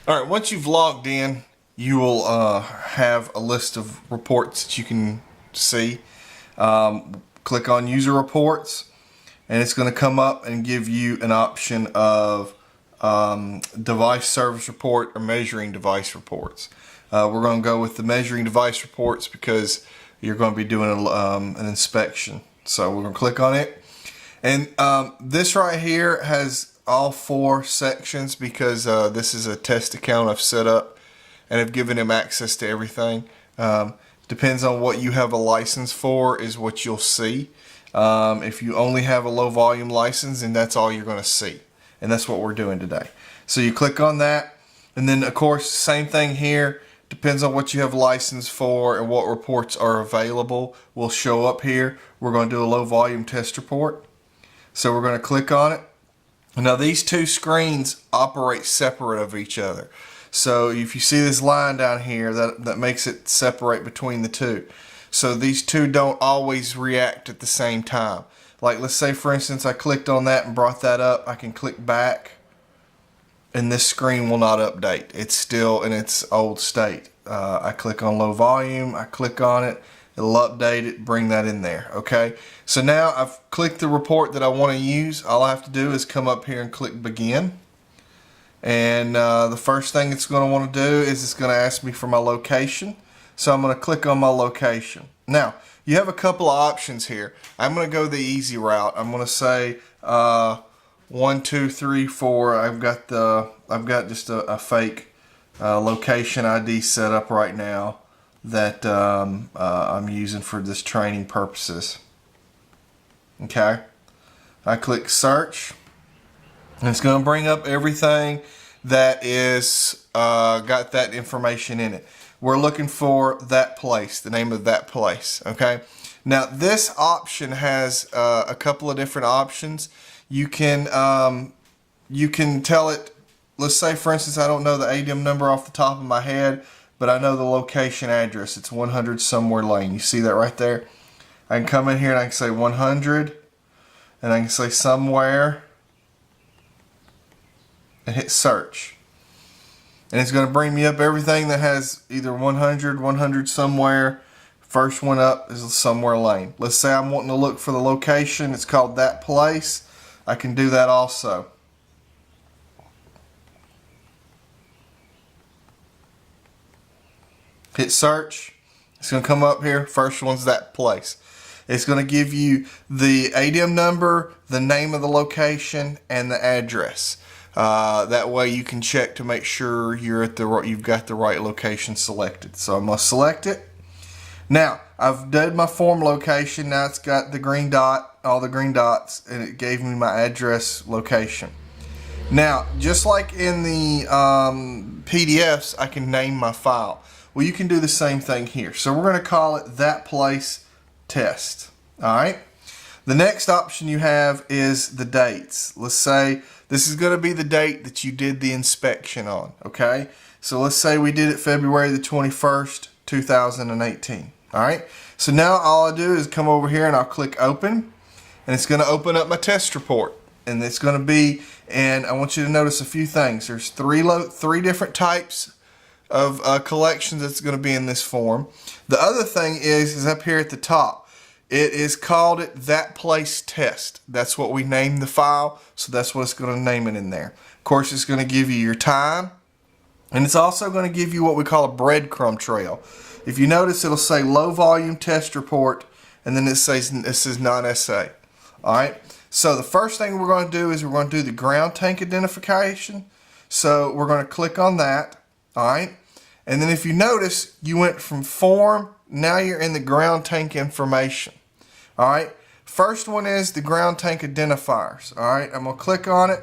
All right, once you've logged in, you will have a list of reports that you can see. Click on user reports and it's going to come up and give you an option of device service report or measuring device reports. We're going to go with the measuring device reports because you're going to be doing an inspection. So we're going to click on it. And this right here has all 4 sections because this is a test account I've set up and I've given him access to everything. Depends on what you have a license for is what you'll see. If you only have a low volume license, then that's all you're going to see. And that's what we're doing today. So you click on that, and then of course same thing here. Depends on what you have license for and what reports are available will show up here. We're going to do a low volume test report. So we're going to click on it. Now these 2 screens operate separate of each other. So if you see this line down here, that makes it separate between the 2. So these 2 don't always react at the same time. Like let's say for instance I clicked on that and brought that up. I can click back and this screen will not update. It's still in its old state. I click on low volume, I click on it, it'll update it, bring that in there. Okay, so now I've clicked the report that I want to use. All I have to do is come up here and click begin. And the first thing it's going to want to do is it's going to ask me for my location. So I'm going to click on my location. Now, you have a couple of options here. I'm going to go the easy route. I'm going to say 1, 2, 3, 4. I've got just a fake location ID set up right now that I'm using for this training purposes. Okay, I click search and it's going to bring up everything that is got that information in it. We're looking for that place, the name of that place. Okay, now this option has a couple of different options. You can tell it, let's say for instance I don't know the ADM number off the top of my head, but I know the location address. It's 100 somewhere lane. You see that right there? I can come in here and I can say 100 and I can say somewhere and hit search. And it's going to bring me up everything that has either 100, 100 somewhere. First one up is somewhere lane. Let's say I'm wanting to look for the location. It's called that place. I can do that also. Hit search. It's going to come up here. First one's that place. It's going to give you the ADM number, the name of the location, and the address. That way you can check to make sure you've got the right location selected. So I'm going to select it. Now I've done my form location. Now it's got the green dot, all the green dots, and it gave me my address location. Now just like in the PDFs, I can name my file. Well, you can do the same thing here. So we're going to call it that place test. All right. The next option you have is the dates. Let's say this is going to be the date that you did the inspection on. Okay. So let's say we did it February the 21st, 2018. All right. So now all I do is come over here and I'll click open, and it's going to open up my test report. And it's going to be, and I want you to notice a few things. There's three different types of collections that's going to be in this form. The other thing is up here at the top. It is called that place test. That's what we named the file, so that's what it's going to name it in there. Of course, it's going to give you your time, and it's also going to give you what we call a breadcrumb trail. If you notice, it'll say low volume test report, and then it says non-SA. All right. So the first thing we're going to do is we're going to do the ground tank identification. So we're going to click on that. All right. And then if you notice, you went from form, now you're in the ground tank information. All right. First one is the ground tank identifiers. All right. I'm going to click on it.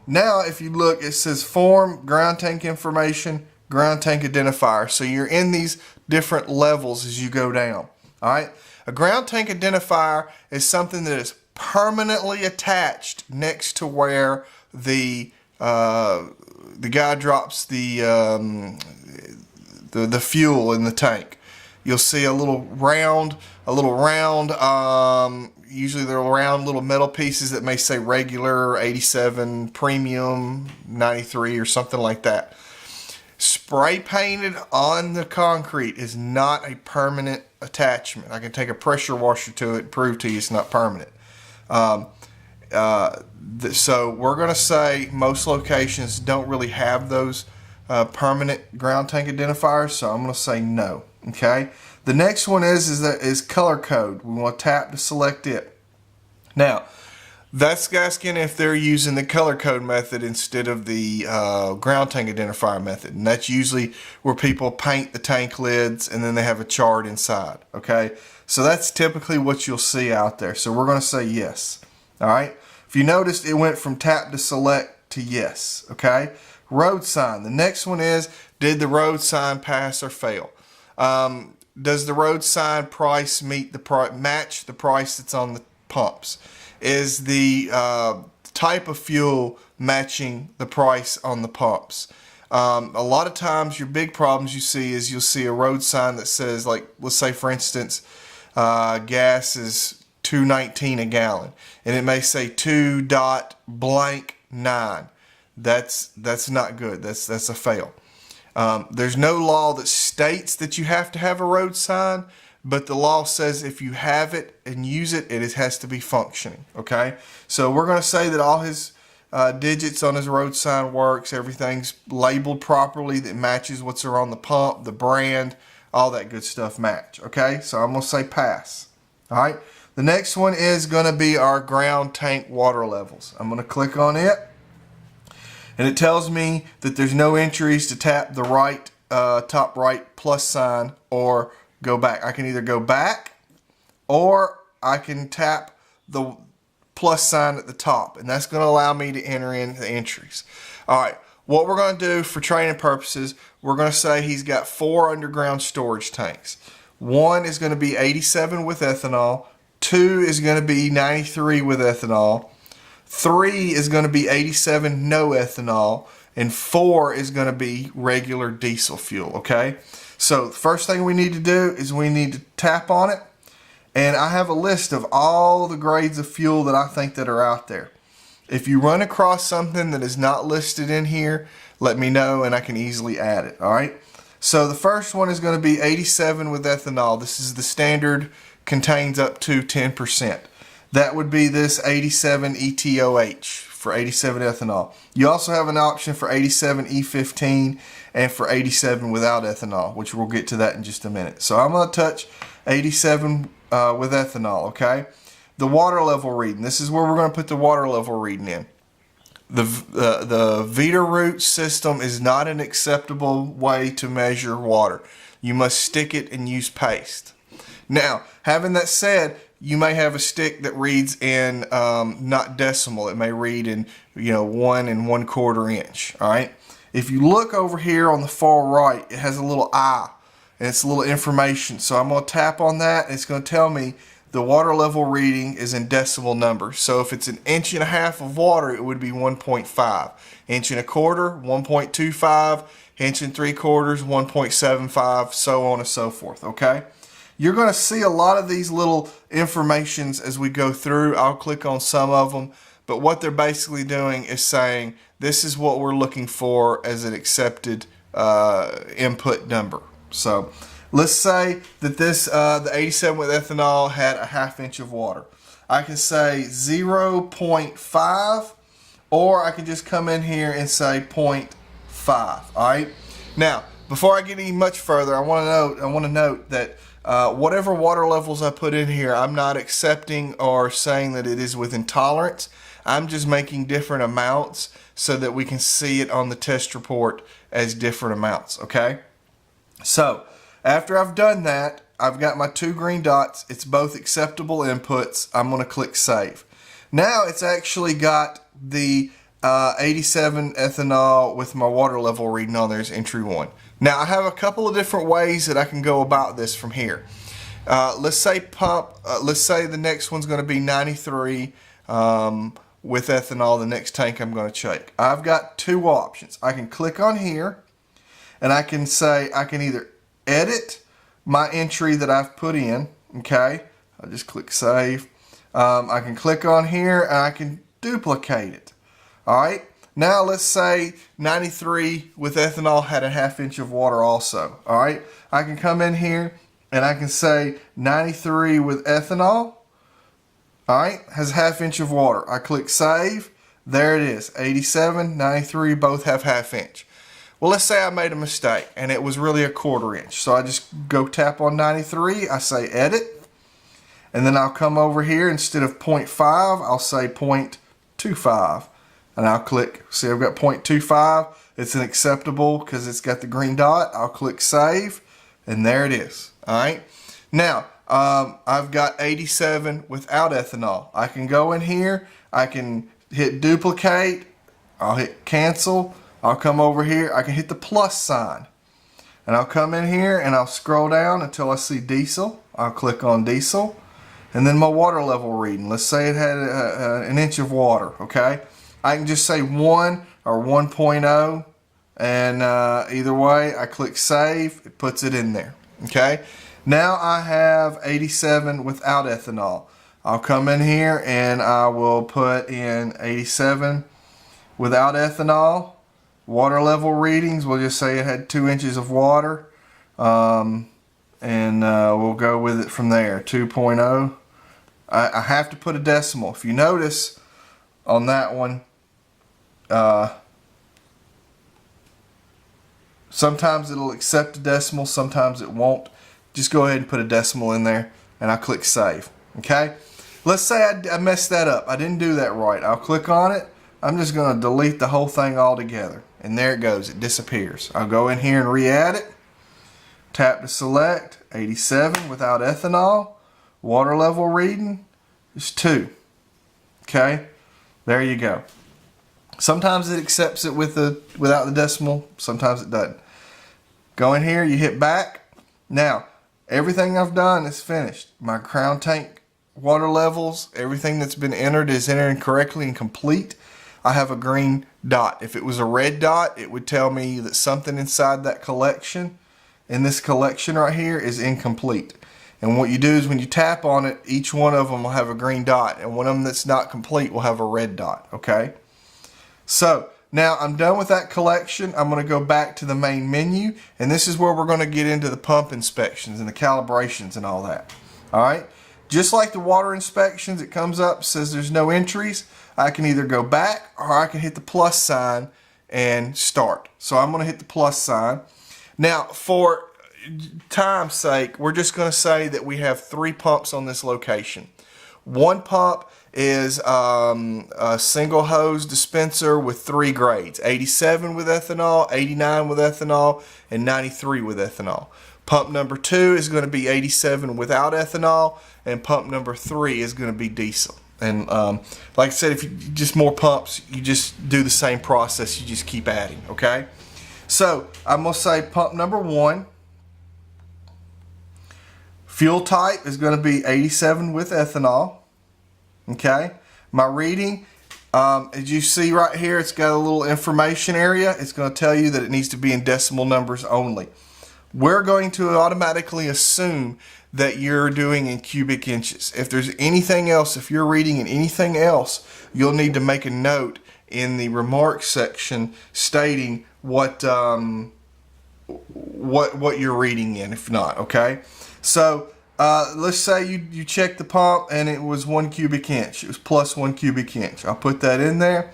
Now, if you look, it says form, ground tank information, ground tank identifier. So you're in these different levels as you go down. All right. A ground tank identifier is something that is permanently attached next to where the guy drops the fuel in the tank. You'll see a little round, usually they're round little metal pieces that may say regular, 87, premium, 93, or something like that. Spray painted on the concrete is not a permanent attachment. I can take a pressure washer to it and prove to you it's not permanent. So we're going to say most locations don't really have those permanent ground tank identifiers, so I'm going to say no. Okay. The next one is color code. We want to tap to select it. Now, that's asking if they're using the color code method instead of the ground tank identifier method. And that's usually where people paint the tank lids and then they have a chart inside. Okay, so that's typically what you'll see out there. So we're going to say yes. All right. If you noticed, it went from tap to select to yes. Okay. Road sign. The next one is, did the road sign pass or fail? Does the road sign price match the price that's on the pumps? Is the type of fuel matching the price on the pumps? A lot of times your big problems you see is you'll see a road sign that says, like, let's say for instance, gas is $2.19 a gallon, and it may say 2.9. That's not good. That's a fail. There's no law that states that you have to have a road sign, but the law says if you have it and use it, it has to be functioning. Okay, so we're going to say that all his digits on his road sign works. Everything's labeled properly that matches what's on the pump, the brand, all that good stuff match. Okay, so I'm going to say pass. All right, the next one is going to be our ground tank water levels. I'm going to click on it, and it tells me that there's no entries to tap the right top right plus sign or go back. I can either go back or I can tap the plus sign at the top, and that's going to allow me to enter in the entries. All right, what we're going to do for training purposes, we're going to say he's got 4 underground storage tanks. 1 is going to be 87 with ethanol, 2 is going to be 93 with ethanol, 3 is going to be 87 no ethanol, and 4 is going to be regular diesel fuel. Okay, so the first thing we need to do is we need to tap on it, and I have a list of all the grades of fuel that I think that are out there. If you run across something that is not listed in here, let me know and I can easily add it. All right, so the first one is going to be 87 with ethanol. This is the standard, contains up to 10%. That would be this 87 ETOH for 87 ethanol. You also have an option for 87 E15 and for 87 without ethanol, which we'll get to that in just a minute. So I'm going to touch 87 with ethanol, okay? The water level reading. This is where we're going to put the water level reading in. The Veriform system is not an acceptable way to measure water. You must stick it and use paste. Now, having that said, you may have a stick that reads in not decimal. It may read in 1 1/4 inch. All right. If you look over here on the far right, it has a little eye, and it's a little information. So I'm going to tap on that, and it's going to tell me the water level reading is in decimal numbers. So if it's 1.5 inches of water, it would be 1.5. 1.25 inches, 1.25. 1 3/4, 1.75, so on and so forth. Okay. You're going to see a lot of these little informations as we go through. I'll click on some of them, but what they're basically doing is saying this is what we're looking for as an accepted input number. So let's say that this the 87 with ethanol had 1/2 inch of water. I can say 0.5, or I can just come in here and say 0.5. All right. Now, before I get any much further, I want to note that whatever water levels I put in here, I'm not accepting or saying that it is within tolerance. I'm just making different amounts so that we can see it on the test report as different amounts. Okay. So after I've done that, I've got my 2 green dots. It's both acceptable inputs. I'm going to click save. Now it's actually got the 87 ethanol with my water level reading on there is entry 1. Now I have a couple of different ways that I can go about this from here. Let's say the next one's going to be 93 with ethanol, the next tank I'm going to check. I've got 2 options. I can click on here, and I can say I can either edit my entry that I've put in. Okay, I'll just click save. I can click on here and I can duplicate it. All right, Now let's say 93 with ethanol had a 1/2 inch of water also. All right, I can come in here and I can say 93 with ethanol, all right, has a 1/2 inch of water. I click save. There it is. 87, 93 both have 1/2 inch. Well, let's say I made a mistake and it was really a 1/4 inch. So I just go tap on 93. I say edit. And then I'll come over here. Instead of 0.5, I'll say 0.25. And I'll click. See, I've got 0.25. It's an acceptable because it's got the green dot. I'll click save. And there it is. All right. Now, I've got 87 without ethanol. I can go in here. I can hit duplicate. I'll hit cancel. I'll come over here. I can hit the plus sign. And I'll come in here and I'll scroll down until I see diesel. I'll click on diesel. And then my water level reading. Let's say it had an inch of water. Okay. I can just say 1 or 1.0. And either way, I click save. It puts it in there. Okay. Now I have 87 without ethanol. I'll come in here and I will put in 87 without ethanol. Water level readings, we'll just say it had 2 inches of water. And we'll go with it from there, 2.0. I have to put a decimal. If you notice on that one, sometimes it'll accept a decimal, sometimes it won't. Just go ahead and put a decimal in there and I'll click save. Okay, let's say I messed that up. I didn't do that right. I'll click on it. I'm just going to delete the whole thing altogether. And there it goes. It disappears. I'll go in here and re-add it. Tap to select. 87 without ethanol. Water level reading is 2. Okay, there you go. Sometimes it accepts it without the decimal. Sometimes it doesn't. Go in here. You hit back. Now, everything I've done is finished. My crown tank water levels, everything that's been entered is entered correctly and complete. I have a green dot. If it was a red dot, it would tell me that something inside that collection, in this collection right here, is incomplete. And what you do is when you tap on it, each one of them will have a green dot, and one of them that's not complete will have a red dot, okay? So, now I'm done with that collection. I'm going to go back to the main menu, and this is where we're going to get into the pump inspections and the calibrations and all that. All right? Just like the water inspections, it comes up, says there's no entries. I can either go back or I can hit the plus sign and start. So I'm going to hit the plus sign. Now, for time's sake, we're just going to say that we have 3 pumps on this location. One pump is a single hose dispenser with 3 grades, 87 with ethanol, 89 with ethanol, and 93 with ethanol. Pump number 2 is going to be 87 without ethanol, and pump number 3 is going to be diesel. And like I said, if you just more pumps, you just do the same process, you just keep adding, okay? So I'm going to say pump number 1. Fuel type is going to be 87 with ethanol. Okay, my reading, as you see right here, it's got a little information area. It's going to tell you that it needs to be in decimal numbers only. We're going to automatically assume that you're doing in cubic inches. If there's anything else, if you're reading in anything else, you'll need to make a note in the remarks section stating what you're reading in, if not, okay? So let's say you check the pump and it was 1 cubic inch. It was plus 1 cubic inch. I'll put that in there.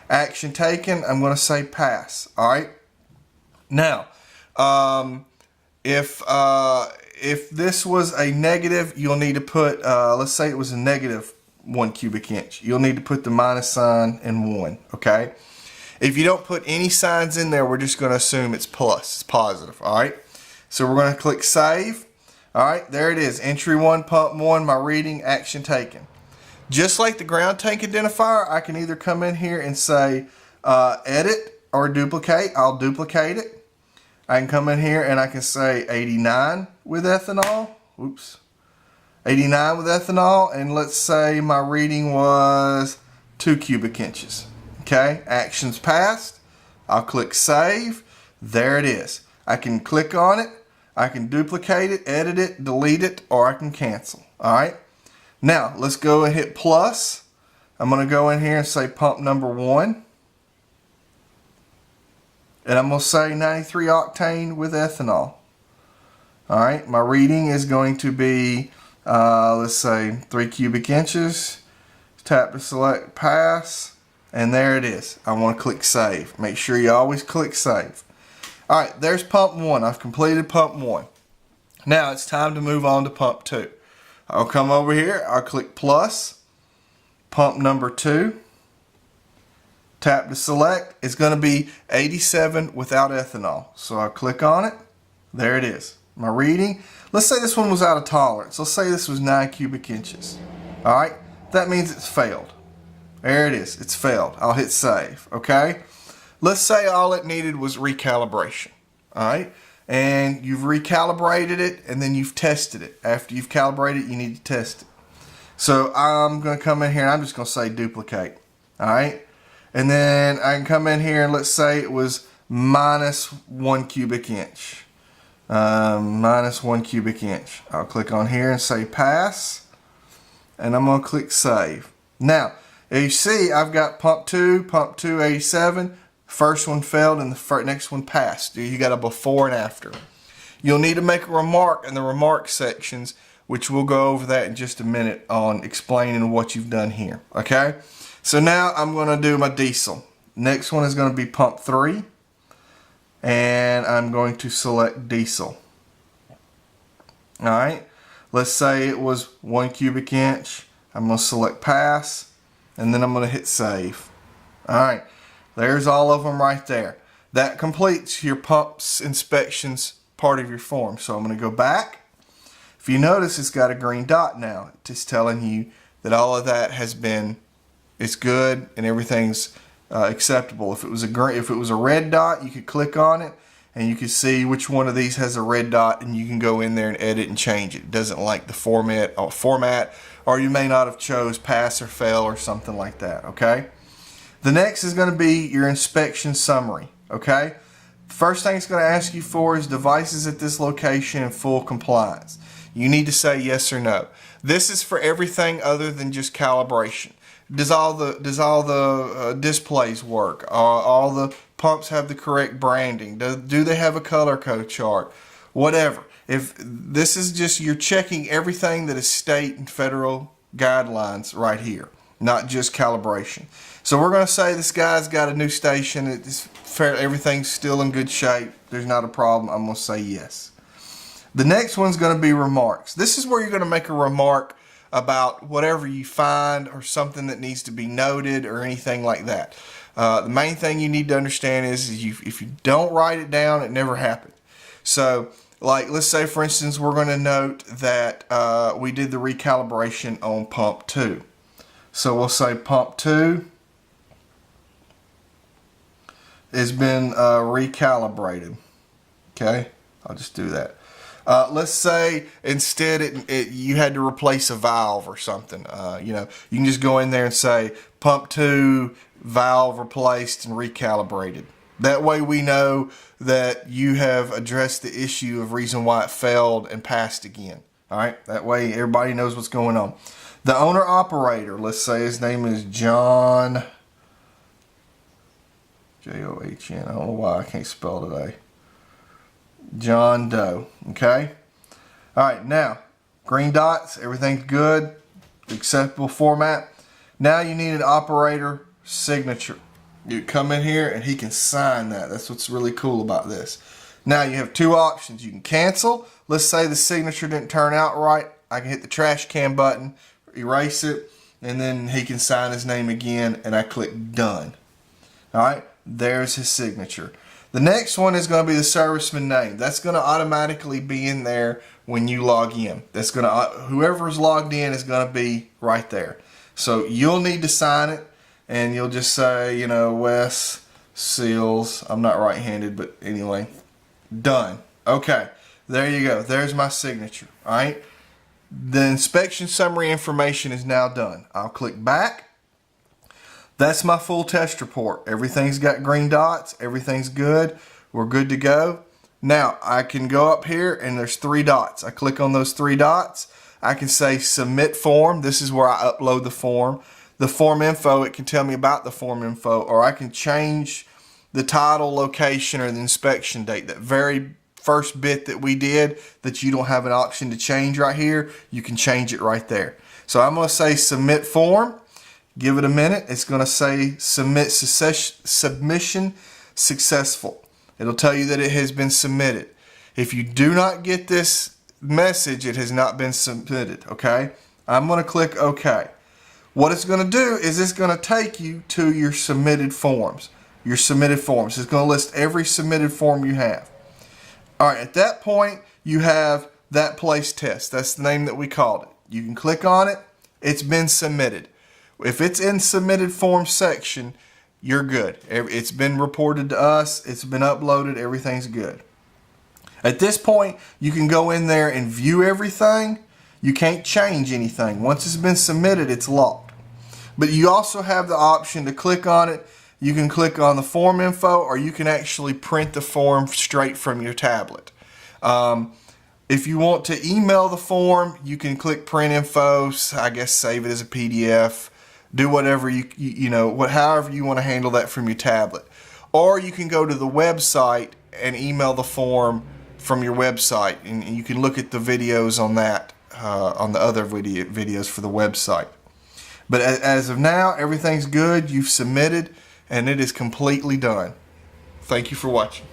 Action taken. I'm going to say pass. All right. Now, if this was a negative, you'll need to put. Let's say it was a negative 1 cubic inch. You'll need to put the minus sign and 1. Okay. If you don't put any signs in there, we're just going to assume it's plus. It's positive. All right. So we're going to click save. Alright, there it is. Entry 1, pump 1, my reading, action taken. Just like the ground tank identifier, I can either come in here and say edit or duplicate. I'll duplicate it. I can come in here and I can say 89 with ethanol. Oops. 89 with ethanol, and let's say my reading was 2 cubic inches. Okay, actions passed. I'll click save. There it is. I can click on it. I can duplicate it, edit it, delete it, or I can cancel. Alright. Now, let's go and hit plus. I'm going to go in here and say pump number 1. and I'm going to say 93 octane with ethanol. Alright, my reading is going to be, let's say 3 cubic inches. Tap to select pass, and there it is. I want to click save. Make sure you always click save. Alright, there's pump 1. I've completed pump 1. Now it's time to move on to pump 2. I'll come over here, I'll click plus, pump number 2. Tap to select. It's going to be 87 without ethanol. So I'll click on it. There it is. My reading. Let's say this one was out of tolerance. Let's say this was 9 cubic inches. Alright, that means it's failed. There it is. It's failed. I'll hit save. Okay. Let's say all it needed was recalibration. Alright, and you've recalibrated it and then you've tested it. After you've calibrated it, you need to test it. So I'm going to come in here and I'm just going to say duplicate. Alright. And then I can come in here and let's say it was minus 1 cubic inch. Minus 1 cubic inch. I'll click on here and say pass. And I'm going to click save. Now, as you see, I've got pump 2, 87. First one failed and the next one passed. You got a before and after. You'll need to make a remark in the remark sections, which we'll go over that in just a minute on explaining what you've done here. Okay? So now I'm going to do my diesel. Next one is going to be pump 3. And I'm going to select diesel. Alright. Let's say it was 1 cubic inch. I'm going to select pass. And then I'm going to hit save. Alright. There's all of them right there. That completes your pumps inspections part of your form. So I'm going to go back. If you notice, it's got a green dot now. Just telling you that all of that has been, it's good and everything's acceptable. If it was a red dot, you could click on it and you can see which one of these has a red dot, and you can go in there and edit and change it. It doesn't like the format, or you may not have chose pass or fail or something like that. Okay. The next is going to be your inspection summary. Okay. First thing it's going to ask you for is devices at this location in full compliance. You need to say yes or no. This is for everything other than just calibration. Does all the displays work? All the pumps have the correct branding? Do they have a color code chart? Whatever. If this is just, you're checking everything that is state and federal guidelines right here, not just calibration. So we're going to say this guy's got a new station. It's fair, everything's still in good shape. There's not a problem. I'm going to say yes. The next one's going to be remarks. This is where you're going to make a remark about whatever you find or something that needs to be noted or anything like that. The main thing you need to understand is if you don't write it down, it never happened. So, like, let's say, for instance, we're going to note that we did the recalibration on pump 2. So we'll say pump 2 has been recalibrated. Okay, I'll just do that. Let's say instead you had to replace a valve or something. You can just go in there and say pump 2 valve replaced and recalibrated. That way we know that you have addressed the issue of reason why it failed and passed again. Alright, that way everybody knows what's going on. The owner operator, let's say his name is John, John. I don't know why I can't spell today. John Doe. Okay. Alright, now green dots, everything's good, acceptable format. Now you need an operator signature. You come in here and he can sign that. That's what's really cool about this. Now you have two options. You can cancel. Let's say the signature didn't turn out right. I can hit the trash can button, erase it, and then he can sign his name again, and I click done. Alright, there's his signature. The next one is going to be the serviceman name. That's going to automatically be in there when you log in. That's going to, whoever's logged in is going to be right there. So you'll need to sign it, and you'll just say, Wes Seals. I'm not right-handed, but anyway, done. Okay, there you go. There's my signature. All right. The inspection summary information is now done. I'll click back. That's my full test report. Everything's got green dots. Everything's good. We're good to go. Now I can go up here and there's 3 dots. I click on those 3 dots. I can say submit form. This is where I upload the form. The form info, it can tell me about the form info, or I can change the title, location, or the inspection date. That very first bit that we did that you don't have an option to change right here, you can change it right there. So I'm going to say submit form. Give it a minute. It's going to say submission successful. It'll tell you that it has been submitted. If you do not get this message, it has not been submitted, okay? I'm going to click OK. What it's going to do is it's going to take you to your submitted forms. Your submitted forms. It's going to list every submitted form you have. All right, at that point, you have that place test. That's the name that we called it. You can click on it. It's been submitted. If it's in submitted form section, you're good. It's been reported to us. It's been uploaded. Everything's good. At this point, you can go in there and view everything. You can't change anything. Once it's been submitted, it's locked. But you also have the option to click on it. You can click on the form info, or you can actually print the form straight from your tablet. If you want to email the form, you can click print info. I guess save it as a PDF. Do whatever however you want to handle that from your tablet. Or you can go to the website and email the form from your website, and you can look at the videos on that, on the other videos for the website. But as of now, everything's good. You've submitted, and it is completely done. Thank you for watching.